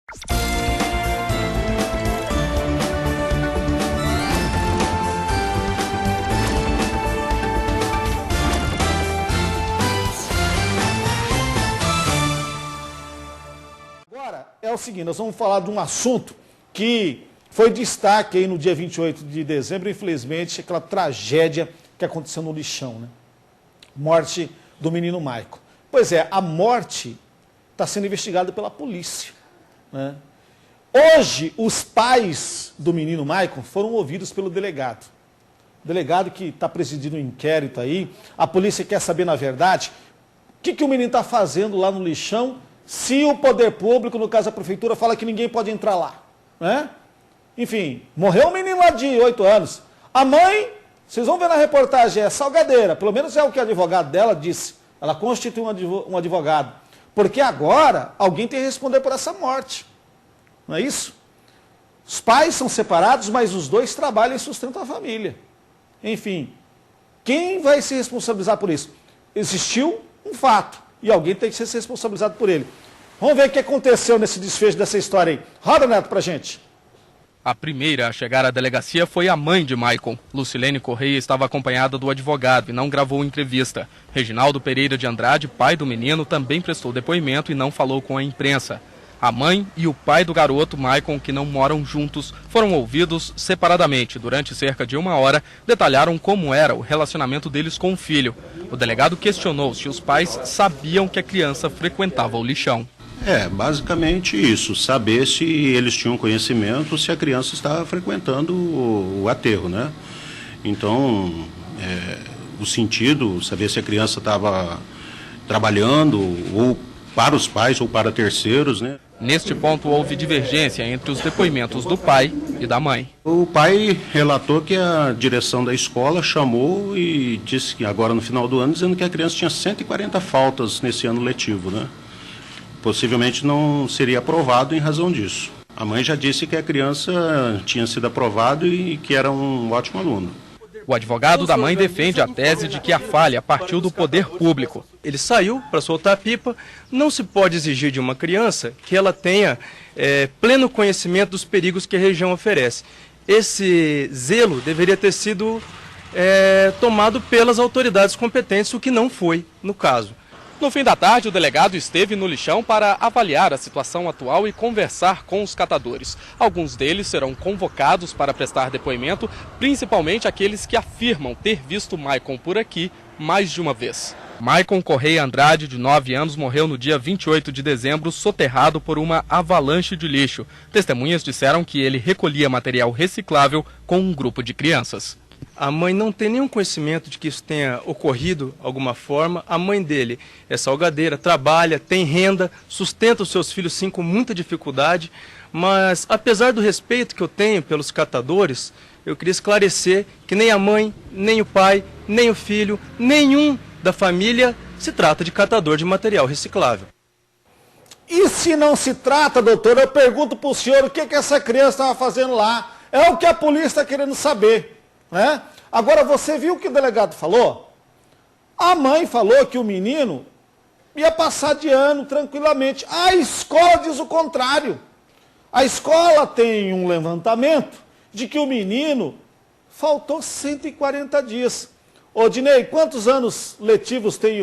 Agora é o seguinte, nós vamos falar de um assunto que foi destaque aí no dia 28 de dezembro, infelizmente, aquela tragédia que aconteceu no Lixão, né? Morte do menino Maicon. Pois é, a morte está sendo investigada pela polícia, né? Hoje, os pais do menino Maicon foram ouvidos pelo delegado. O delegado que está presidindo um inquérito aí, a polícia quer saber, na verdade, o que o menino está fazendo lá no Lixão, se o poder público, no caso a prefeitura, fala que ninguém pode entrar lá, né? Enfim, morreu um menino lá de 8 anos. A mãe, vocês vão ver na reportagem, é salgadeira, pelo menos é o que o advogado dela disse. Ela constitui um advogado. Porque agora alguém tem que responder por essa morte. Não é isso? Os pais são separados, mas os dois trabalham e sustentam a família. Enfim, quem vai se responsabilizar por isso? Existiu um fato e alguém tem que ser responsabilizado por ele. Vamos ver o que aconteceu nesse desfecho dessa história aí. Roda, Neto, pra gente. A primeira a chegar à delegacia foi a mãe de Maicon. Lucilene Correia estava acompanhada do advogado e não gravou entrevista. Reginaldo Pereira de Andrade, pai do menino, também prestou depoimento e não falou com a imprensa. A mãe e o pai do garoto, Maicon, que não moram juntos, foram ouvidos separadamente. Durante cerca de 1 hora, detalharam como era o relacionamento deles com o filho. O delegado questionou se os pais sabiam que a criança frequentava o lixão. Basicamente isso, saber se eles tinham conhecimento, se a criança estava frequentando o aterro, né? Então, o sentido, saber se a criança estava trabalhando ou para os pais ou para terceiros, né? Neste ponto houve divergência entre os depoimentos do pai e da mãe. O pai relatou que a direção da escola chamou e disse que agora no final do ano, dizendo que a criança tinha 140 faltas nesse ano letivo, né? Possivelmente não seria aprovado em razão disso. A mãe já disse que a criança tinha sido aprovada e que era um ótimo aluno. O advogado da mãe defende a tese de que a falha partiu do poder público. Ele saiu para soltar a pipa. Não se pode exigir de uma criança que ela tenha pleno conhecimento dos perigos que a região oferece. Esse zelo deveria ter sido tomado pelas autoridades competentes, o que não foi no caso. No fim da tarde, o delegado esteve no lixão para avaliar a situação atual e conversar com os catadores. Alguns deles serão convocados para prestar depoimento, principalmente aqueles que afirmam ter visto Maicon por aqui mais de uma vez. Maicon Correia Andrade, de 9 anos, morreu no dia 28 de dezembro, soterrado por uma avalanche de lixo. Testemunhas disseram que ele recolhia material reciclável com um grupo de crianças. A mãe não tem nenhum conhecimento de que isso tenha ocorrido de alguma forma. A mãe dele é salgadeira, trabalha, tem renda, sustenta os seus filhos sim com muita dificuldade. Mas apesar do respeito que eu tenho pelos catadores, eu queria esclarecer que nem a mãe, nem o pai, nem o filho, nenhum da família se trata de catador de material reciclável. E se não se trata, doutor, eu pergunto para o senhor o que essa criança estava fazendo lá. É o que a polícia está querendo saber. Né? Agora, você viu o que o delegado falou? A mãe falou que o menino ia passar de ano tranquilamente. A escola diz o contrário. A escola tem um levantamento de que o menino faltou 140 dias. Ô, Dinei, quantos anos letivos tem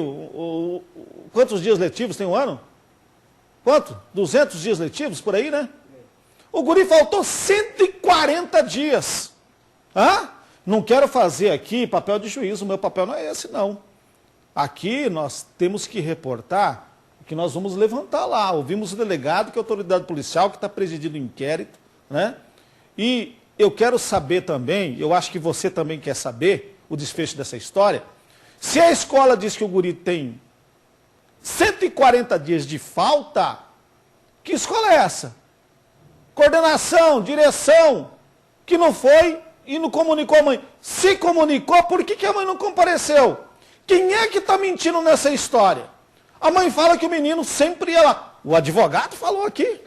quantos dias letivos tem um ano? Quanto? 200 dias letivos, por aí, né? O guri faltou 140 dias. Hã? Não quero fazer aqui papel de juiz, o meu papel não é esse, não. Aqui nós temos que reportar o que nós vamos levantar lá. Ouvimos o delegado, que é a autoridade policial, que está presidindo o inquérito, né? E eu quero saber também, eu acho que você também quer saber o desfecho dessa história, se a escola diz que o guri tem 140 dias de falta, que escola é essa? Coordenação, direção, que não foi e não comunicou a mãe. Se comunicou, por que a mãe não compareceu? Quem é que está mentindo nessa história? A mãe fala que o menino sempre ia lá. O advogado falou aqui.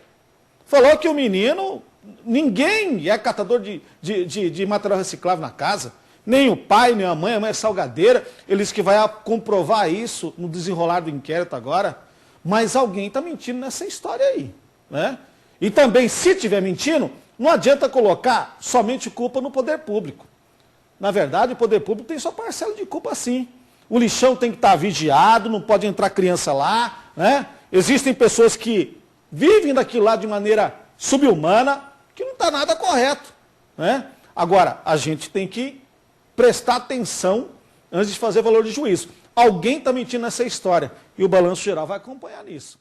Falou que o menino, ninguém é catador de material reciclável na casa. Nem o pai, nem a mãe é salgadeira. Eles que vai comprovar isso no desenrolar do inquérito agora. Mas alguém está mentindo nessa história aí, né? E também, se estiver mentindo, não adianta colocar somente culpa no poder público. Na verdade, o poder público tem sua parcela de culpa, sim. O lixão tem que estar vigiado, não pode entrar criança lá, né? Existem pessoas que vivem daquilo lá de maneira subhumana, que não está nada correto, né? Agora, a gente tem que prestar atenção antes de fazer valor de juízo. Alguém está mentindo nessa história e o Balanço Geral vai acompanhar nisso.